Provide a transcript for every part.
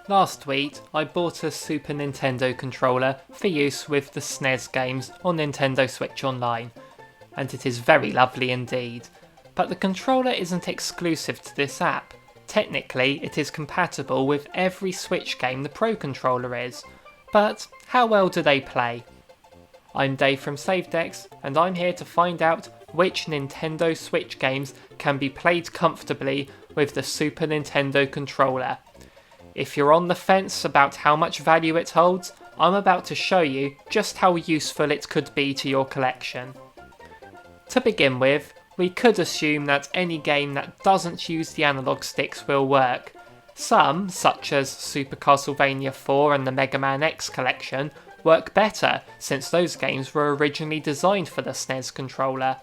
Last week, I bought a Super Nintendo controller for use with the SNES games on Nintendo Switch Online, and it is very lovely indeed. But the controller isn't exclusive to this app. Technically, it is compatible with every Switch game the Pro Controller is, but how well do they play? I'm Dave from SaveDex, and I'm here to find out which Nintendo Switch games can be played comfortably with the Super Nintendo controller. If you're on the fence about how much value it holds, I'm about to show you just how useful it could be to your collection. To begin with, we could assume that any game that doesn't use the analog sticks will work. Some, such as Super Castlevania 4 and the Mega Man X collection, work better since those games were originally designed for the SNES controller.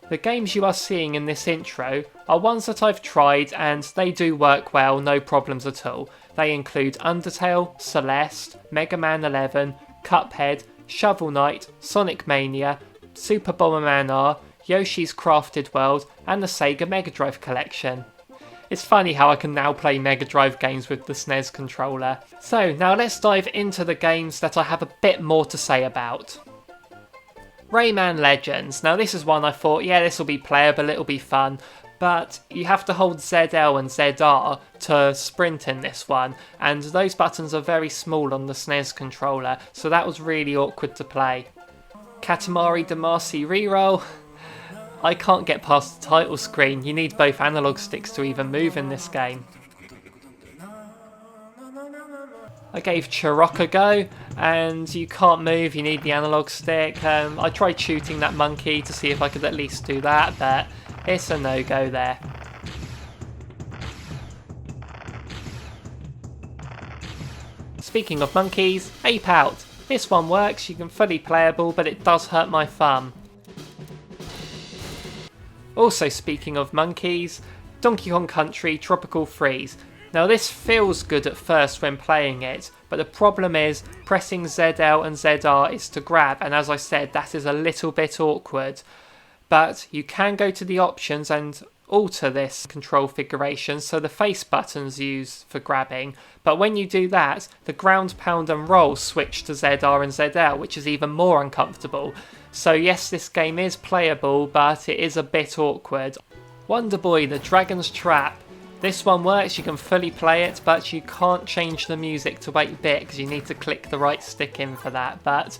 The games you are seeing in this intro are ones that I've tried and they do work well, no problems at all. They include Undertale, Celeste, Mega Man 11, Cuphead, Shovel Knight, Sonic Mania, Super Bomberman R, Yoshi's Crafted World and the Sega Mega Drive collection. It's funny how I can now play Mega Drive games with the SNES controller. So now let's dive into the games that I have a bit more to say about. Rayman Legends. Now this is one I thought, yeah, this will be playable, it'll be fun, but you have to hold ZL and ZR to sprint in this one, and those buttons are very small on the SNES controller, so that was really awkward to play. Katamari Damacy Reroll. I can't get past the title screen, you need both analog sticks to even move in this game. I gave Chirok a go, and you can't move, you need the analog stick. I tried shooting that monkey to see if I could at least do that, but it's a no-go there. Speaking of monkeys, Ape Out. This one works, you can fully playable, but it does hurt my thumb. Also speaking of monkeys, Donkey Kong Country Tropical Freeze. Now this feels good at first when playing it, but the problem is pressing ZL and ZR is to grab, and as I said, that is a little bit awkward. But you can go to the options and alter this control configuration so the face button's used for grabbing, but when you do that, the ground pound and roll switch to ZR and ZL, which is even more uncomfortable. So yes, this game is playable, but it is a bit awkward. Wonder Boy The Dragon's Trap. This one works, you can fully play it, but you can't change the music to 8-bit because you need to click the right stick in for that. But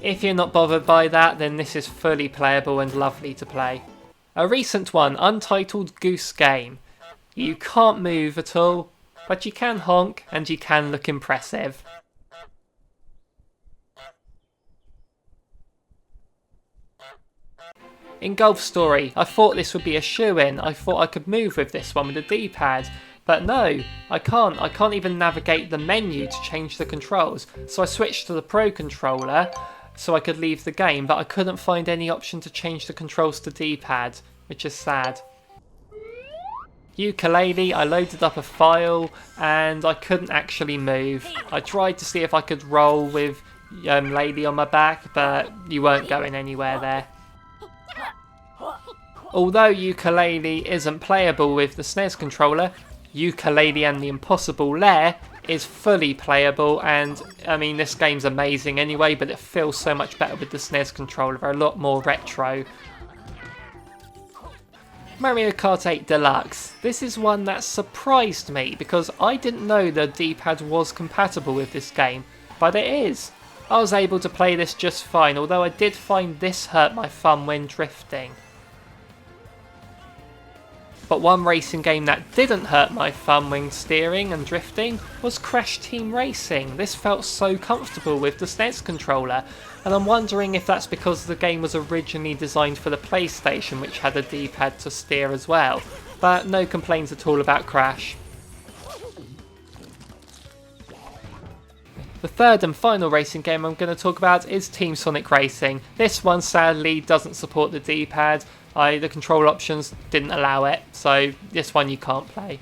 if you're not bothered by that, then this is fully playable and lovely to play. A recent one, Untitled Goose Game. You can't move at all, but you can honk and you can look impressive. In Golf Story, I thought this would be a shoo-in. I thought I could move with this one with the D-pad, but no, I can't. I can't even navigate the menu to change the controls. So I switched to the Pro Controller so I could leave the game, but I couldn't find any option to change the controls to D-pad, which is sad. Ukulele, I loaded up a file and I couldn't actually move. I tried to see if I could roll with Lady on my back, but you weren't going anywhere there. Although Ukulele isn't playable with the SNES controller, Ukulele and the Impossible Lair is fully playable, and I mean this game's amazing anyway, but it feels so much better with the SNES controller, they're a lot more retro. Mario Kart 8 Deluxe. This is one that surprised me because I didn't know the D-pad was compatible with this game, but it is. I was able to play this just fine, although I did find this hurt my thumb when drifting. But one racing game that didn't hurt my thumb when steering and drifting was Crash Team Racing. This felt so comfortable with the SNES controller, and I'm wondering if that's because the game was originally designed for the PlayStation, which had a D-pad to steer as well. But no complaints at all about Crash. The third and final racing game I'm going to talk about is Team Sonic Racing. This one sadly doesn't support the D-pad. The control options didn't allow it, so this one you can't play.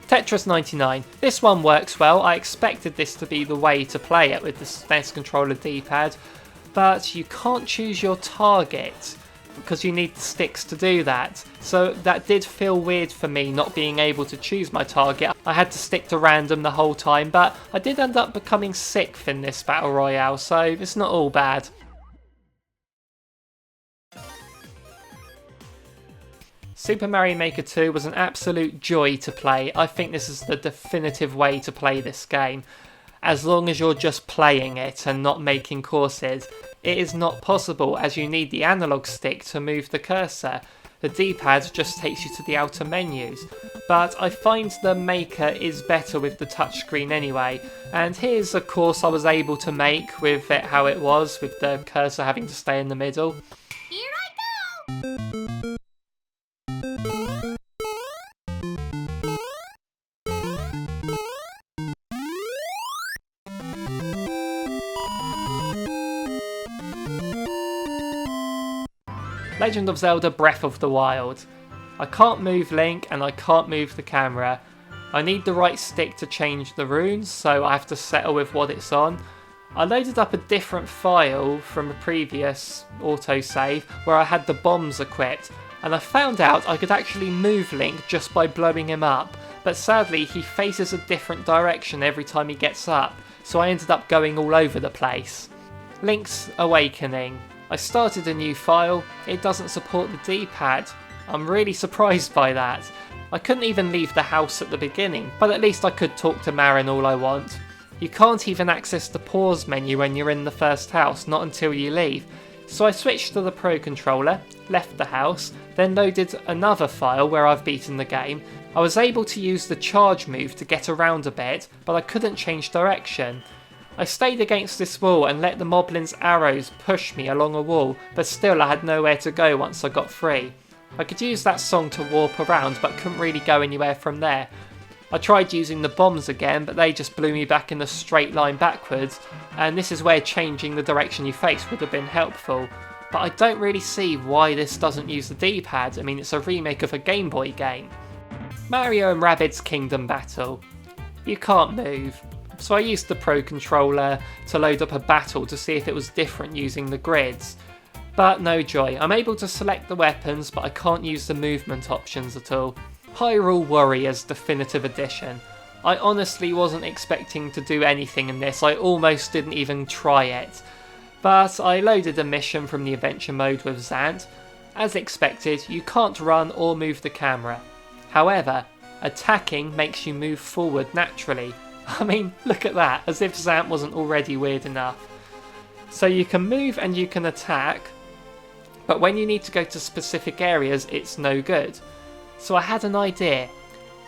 Tetris 99. This one works well. I expected this to be the way to play it with the SNES controller D-pad, but you can't choose your target. because you need the sticks to do that. So that did feel weird for me, not being able to choose my target. I had to stick to random the whole time, but I did end up becoming 6th in this battle royale, so it's not all bad. Super Mario Maker 2 was an absolute joy to play. I think this is the definitive way to play this game. As long as you're just playing it and not making courses. It is not possible, as you need the analog stick to move the cursor. The D-pad just takes you to the outer menus. But I find the Maker is better with the touchscreen anyway. And here's a course I was able to make with it how it was, with the cursor having to stay in the middle. Here I go! Legend of Zelda Breath of the Wild. I can't move Link and I can't move the camera. I need the right stick to change the runes, so I have to settle with what it's on. I loaded up a different file from a previous autosave where I had the bombs equipped, and I found out I could actually move Link just by blowing him up, but sadly he faces a different direction every time he gets up, so I ended up going all over the place. Link's Awakening. I started a new file, it doesn't support the D-pad. I'm really surprised by that. I couldn't even leave the house at the beginning, but at least I could talk to Marin all I want. You can't even access the pause menu when you're in the first house, not until you leave. So I switched to the Pro Controller, left the house, then loaded another file where I've beaten the game. I was able to use the charge move to get around a bit, but I couldn't change direction. I stayed against this wall and let the Moblin's arrows push me along a wall, but still I had nowhere to go once I got free. I could use that song to warp around, but couldn't really go anywhere from there. I tried using the bombs again, but they just blew me back in a straight line backwards, and this is where changing the direction you face would have been helpful. But I don't really see why this doesn't use the D-pad. I mean, it's a remake of a Game Boy game. Mario and Rabbids Kingdom Battle. You can't move. So I used the Pro Controller to load up a battle to see if it was different using the grids. But no joy, I'm able to select the weapons, but I can't use the movement options at all. Hyrule Warriors Definitive Edition. I honestly wasn't expecting to do anything in this, I almost didn't even try it. But I loaded a mission from the adventure mode with Zant. As expected, you can't run or move the camera. However, attacking makes you move forward naturally. I mean, look at that, as if Zant wasn't already weird enough. So you can move and you can attack, but when you need to go to specific areas, it's no good. So I had an idea.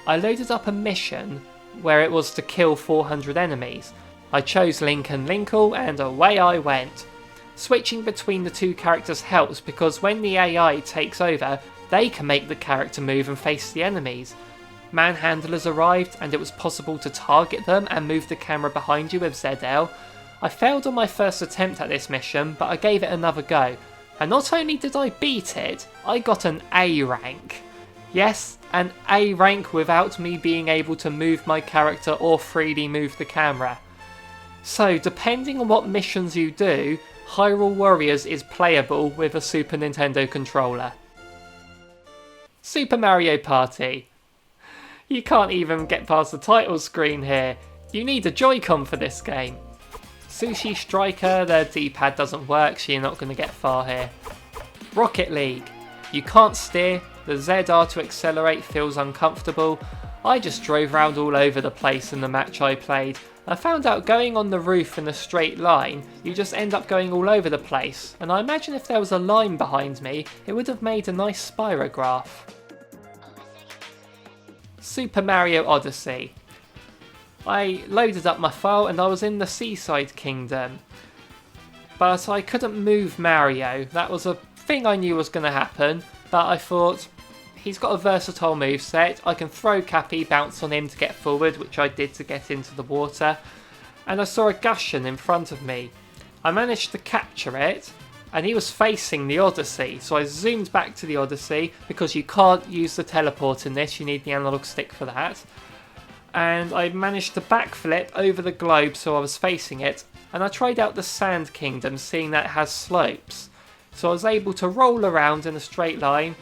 I loaded up a mission where it was to kill 400 enemies. I chose Link and Linkle and away I went. Switching between the two characters helps because when the AI takes over, they can make the character move and face the enemies. Manhandlers arrived and it was possible to target them and move the camera behind you with ZL. I failed on my first attempt at this mission, but I gave it another go. And not only did I beat it, I got an A rank. Yes, an A rank without me being able to move my character or freely move the camera. So depending on what missions you do, Hyrule Warriors is playable with a Super Nintendo controller. Super Mario Party. You can't even get past the title screen here. You need a Joy-Con for this game. Sushi Striker, the D-pad doesn't work, so you're not going to get far here. Rocket League. You can't steer, the ZR to accelerate feels uncomfortable. I just drove around all over the place in the match I played. I found out going on the roof in a straight line, you just end up going all over the place, and I imagine if there was a line behind me, it would have made a nice spirograph. Super Mario Odyssey. I loaded up my file and I was in the Seaside Kingdom. But I couldn't move Mario. That was a thing I knew was going to happen, but I thought, he's got a versatile moveset. I can throw Cappy, bounce on him to get forward, which I did to get into the water. And I saw a Gushen in front of me. I managed to capture it, and he was facing the Odyssey, so I zoomed back to the Odyssey, because you can't use the teleport in this, you need the analog stick for that. And I managed to backflip over the globe so I was facing it, and I tried out the Sand Kingdom, seeing that it has slopes. So I was able to roll around in a straight line,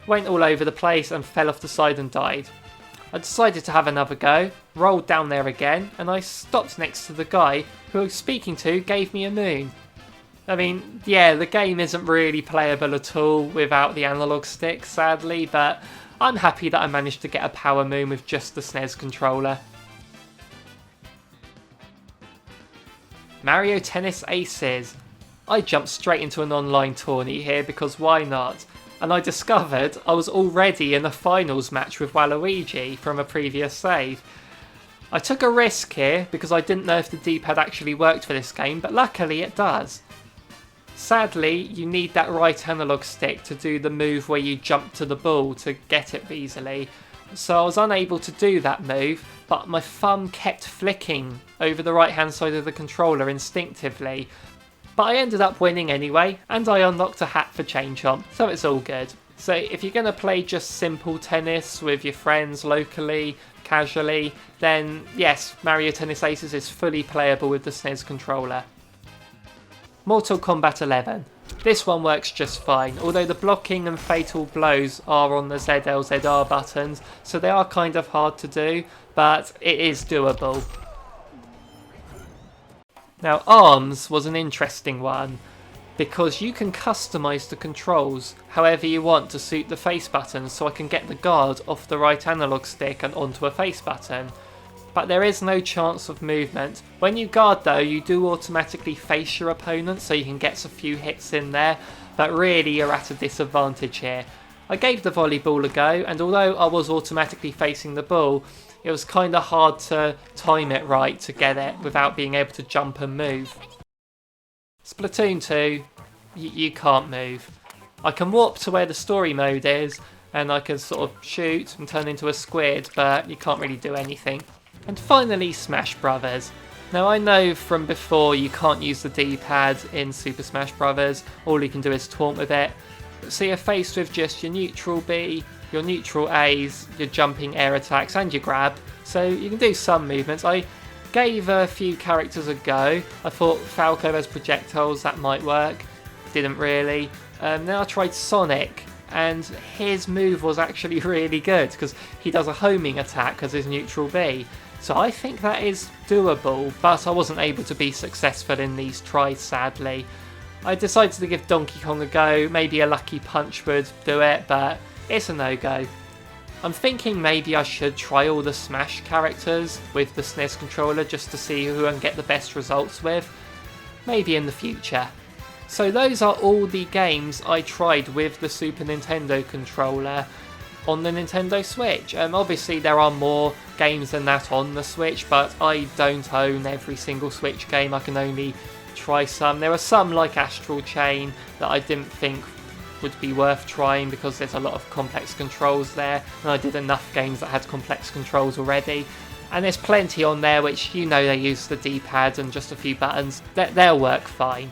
went all over the place and fell off the side and died. I decided to have another go, rolled down there again, and I stopped next to the guy who I was speaking to gave me a moon. I mean, yeah, the game isn't really playable at all without the analog stick, sadly, but I'm happy that I managed to get a power moon with just the SNES controller. Mario Tennis Aces. I jumped straight into an online tourney here because why not? And I discovered I was already in a finals match with Waluigi from a previous save. I took a risk here because I didn't know if the D-pad actually worked for this game, but luckily it does. Sadly, you need that right analog stick to do the move where you jump to the ball to get it easily. So I was unable to do that move, but my thumb kept flicking over the right hand side of the controller instinctively. But I ended up winning anyway, and I unlocked a hat for Chain Chomp, so it's all good. So if you're going to play just simple tennis with your friends locally, casually, then yes, Mario Tennis Aces is fully playable with the SNES controller. Mortal Kombat 11. This one works just fine, although the blocking and fatal blows are on the ZLZR buttons, so they are kind of hard to do, but it is doable. Now ARMS was an interesting one, because you can customise the controls however you want to suit the face buttons, so I can get the guard off the right analog stick and onto a face button. But there is no chance of movement. When you guard though, you do automatically face your opponent, so you can get a few hits in there, but really you're at a disadvantage here. I gave the volleyball a go, and although I was automatically facing the ball, it was kind of hard to time it right to get it without being able to jump and move. Splatoon 2, you can't move. I can warp to where the story mode is, and I can sort of shoot and turn into a squid, but you can't really do anything. And finally, Smash Brothers. Now I know from before you can't use the D-pad in Super Smash Brothers, all you can do is taunt with it. So you're faced with just your neutral B, your neutral A's, your jumping air attacks and your grab, so you can do some movements. I gave a few characters a go. I thought Falco as projectiles, that might work, didn't really. Then I tried Sonic, and his move was actually really good because he does a homing attack as his neutral B. So I think that is doable, but I wasn't able to be successful in these tries, sadly. I decided to give Donkey Kong a go. Maybe a lucky punch would do it, but it's a no-go. I'm thinking maybe I should try all the Smash characters with the SNES controller just to see who I can get the best results with. Maybe in the future. So those are all the games I tried with the Super Nintendo controller on the Nintendo Switch. Obviously there are more games than that on the Switch, but I don't own every single Switch game. I can only try some. There are some like Astral Chain that I didn't think would be worth trying because there's a lot of complex controls there, and I did enough games that had complex controls already. And there's plenty on there which, you know, they use the D-pad and just a few buttons. They'll work fine.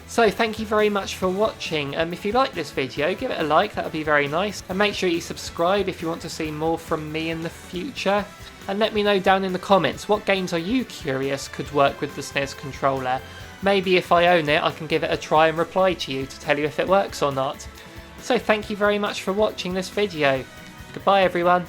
So thank you very much for watching. If you like this video, give it a like, that would be very nice. And make sure you subscribe if you want to see more from me in the future. And let me know down in the comments, what games are you curious could work with the SNES controller? Maybe if I own it, I can give it a try and reply to you to tell you if it works or not. So thank you very much for watching this video. Goodbye everyone.